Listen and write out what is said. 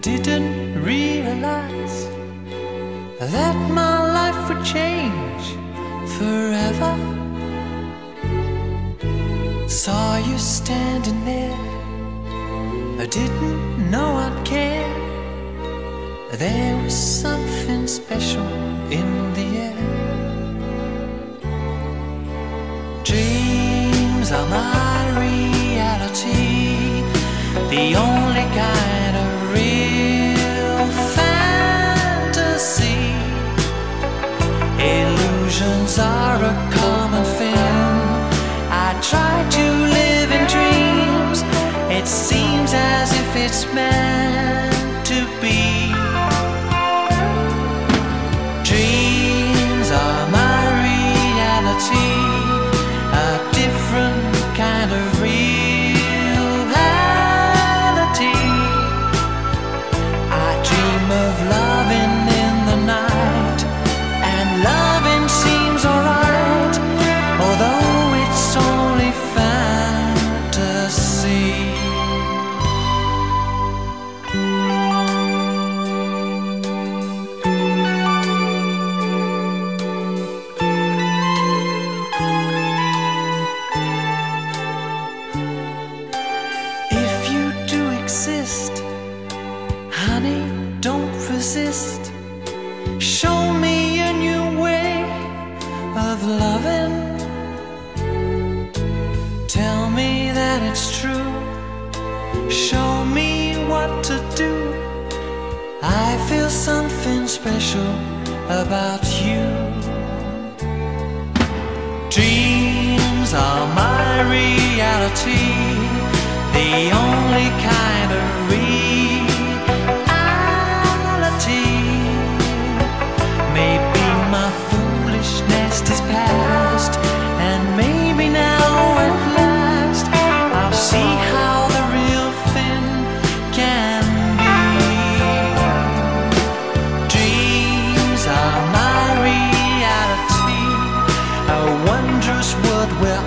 didn't realize that my life would change forever. Saw you standing there, I didn't know I'd care. There was something special in the air. Dreams are my reality, the only kind of real fantasy. Illusions are a common thing. I try to live in dreams. It seems as if it's meant to be. Dreams are my reality, a different kind of reality. I dream of loving in the night, and loving seems alright, although it's only fantasy. Honey, don't resist. Show me a new way of loving. Tell me that it's true. Show me what to do. I feel something special about you. Dreams are my reality, the only kind of maybe my foolishness is past, and maybe now at last I'll see how the real thing can be. Dreams are my reality, a wondrous world where